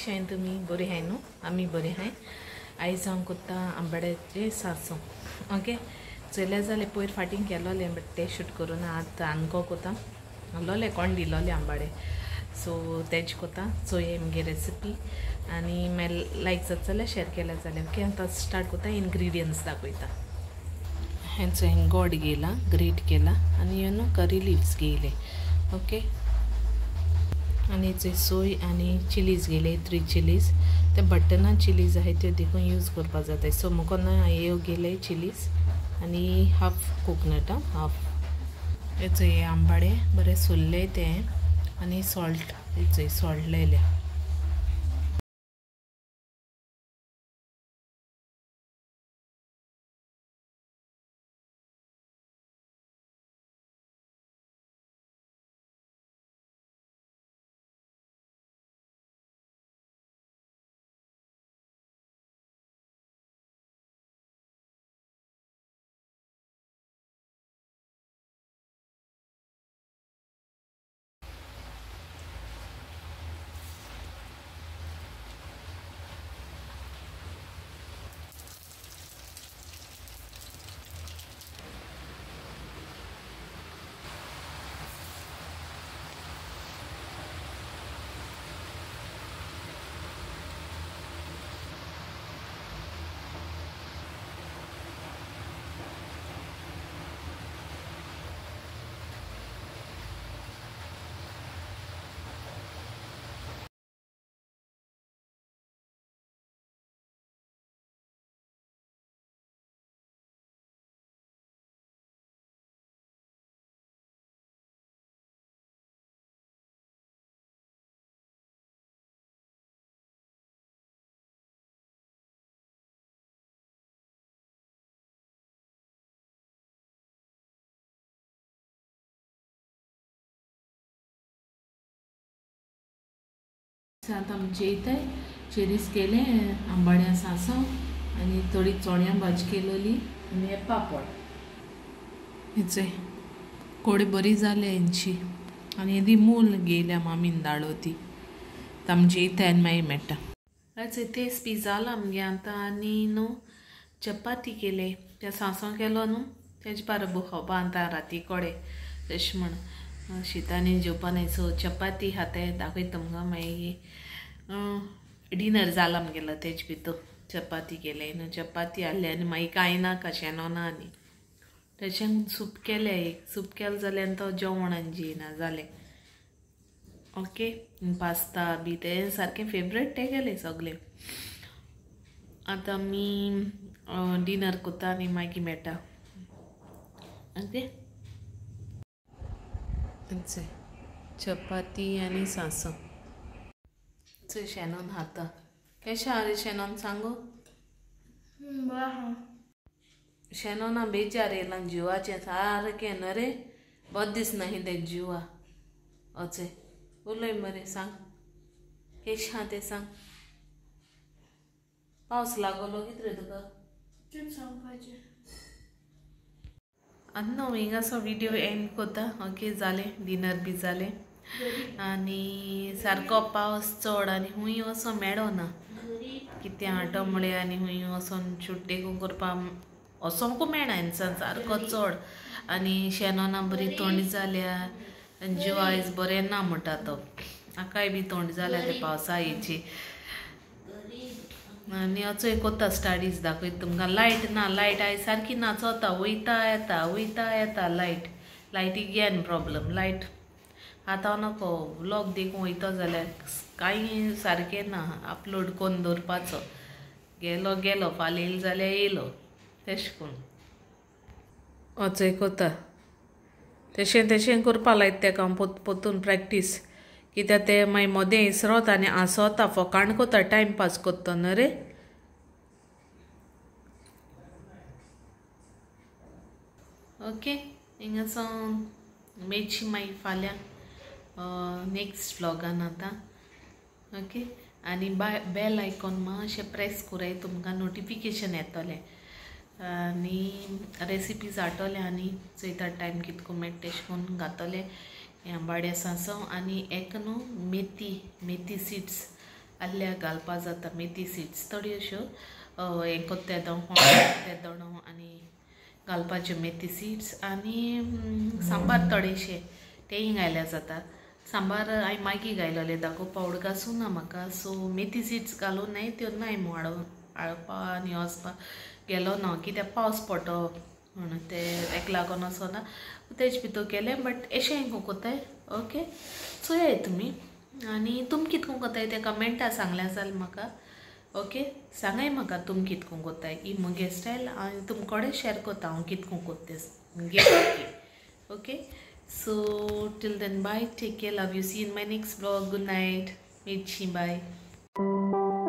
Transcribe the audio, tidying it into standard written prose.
कशी आहे तुम्ही? बरे आहे न्हू? आम्ही बरे आहे. आयज हांव कोत्ता आंबाड्याचे सांसव. ओके, चल्या जाल्यार पयर फाटीं केलोले बट ते शूट करून आतां आनको कोता लोले कोण दिलोले आंबाडे, सो तेज कोता चोये मगे रेसिपी आनी मागीर लायक जाता जाल्यार शेअर केल्या जाल्यार. ओके, आतां स्टार्ट कोता. इनग्रिडियंट्स दाखयता. हेंचो गोड घेयला, ग्रेट केला आनी करी लिव्स घेयले. ओके, आनी थंय सोय आनी चिलीज घेयले, 3 चिलीज. ते बट्टना चिलीज आहाय त्यो देखून यूज करपा जाताय. सो मुको हे घेयले चिलीज आनी हाफ कोकोनट, हाफ. हेचो हे आंबाडे बरे सोलले ते आनी सॉल्ट, हेचो सॉल्ट लायल्या. आतां आमी जेयताय. चिरीस केले, आंबाड्या सांसव आनी थोडी चोण्यां भाजी केलोली आनी हे पापड. हेचे कोडे बरी जाले हेंची आनी येदी मूल घेयल्या मामीन धाडो ती. आमी जेयताय आनी मागीर मेळटा. हेचे तेस बी जाला आमगे आतां. आनी न्हू चपाती केले, त्या सांसव केलो न्हू तेज बाराबो खावपा आतां राती कोडे तशें म्हण शीतांनी जेवपा न्हय. सो चपाती खाताय दाखयता तुमकां. मागीर डिनर जाला आमगेलो तेज भितर. चपाती केले न्हू, चपाती हाडले आनी मागीर कांय नाका शेनो ना आनी तेशें सूप केलें. एक सूप केलें जाल्यार तो जेवण जेयना जालें. ओके, पास्ता बी ते सारकें फेवरेट ते केले सगळे. आतां आमी डिनर कोता आनी मागीर मेळटा. ओके, चपाती आनी सांसव चोय शेनोन खाता. केशें आहा रे शेनोन सांगू? शेनोना बेजार येयलां जिवाचें सारकें न्हू रे. बोत दिसना ही ते जिवा. ओचे उलय मरे, सांग केशें आहा तें सांग. पावस लागलो कितें रे तुका? आतां न्हू हिंगासो विडियो एंड कोता. ओके, जालें, डिनर बी जालें आनी सारको पावस चड आनी खूंय वचो मेळोना. कितें हाडटो म्हळ्यार आनी खूंय वचोन शूट देखून करपा वचोंकूच मेळना हिंगसान सारको चड. आनी शेनोना बरी थंड जाल्या आनी जिवा आयज बरें ना म्हणटा तो. म्हाकाय बी थंड जाल्या ते पावसा हेची. आनी वचोय कोता स्टाडीज दाखयता तुमकां. लायट ना, लायट आयज सारकी ना, चोता वयता येता लायटीक घेन प्रॉब्लम. लायट आतां नको व्लॉग देखून वयतो जाल्यार कांय सारकें ना अपलोड कोन्न दवरपाचो. गेलो फाल्यां येयलो जाल्यार येयलो तेशें करून वचोय कोता. तेशें करपा लायता तेका पोत्तून प्रॅक्टीस. कित्याक ते मागीर मोदें इसरोता आनी आसोता फकाण कोता टायमपास कोत्तो न्हू रे. ओके, हिंगासो मेळची मागीर फाल्यां नेक्स्ट व्लॉगान आतां. ओके, आनी बेल आयकॉन मातशें प्रेस कोराय तुमकां नोटिफिकेशन येतोलें आनी रेसिपीज हाडटोलें आनी चोयता टायम कितको मेळटा तेशें कोन्न घातोलें. आंबाड्या सांसव आनी एक न्हू मेथी सीड्स आल्ल्या घालपा जाता मेथी सीड्स थोड्यो अश्यो हें कोत्तेदो आनी घालपाच्यो मेथी सीड्स आनी सांबार थोडेशे तेंय घायल्या जाता. सांबार हांवें मागीर घायलोले दाखो पावड घासूं ना म्हाका, सो मेथी सीड्स घालून नाय त्यो नाय हाडपा आनी वचपा गेलो ना कित्याक पावस पडटो म्हणून तेका लागून वचोना तेज भितर केलें. बट अशें कोताय ओके. चोयाय तुमी आनी तुमी कितको कोताय ते कमेंटा सांगल्या जाल्यार म्हाका ओके. सांगाय म्हाका तुमी कितको कोताय. ही मुगे स्टायल हांव तुमचे कडेन शेअर कोता हांव कितको कोत्ता तें okay. So till then bye, take care, love you, see you in my next vlog. Good night, Mirchi, bye.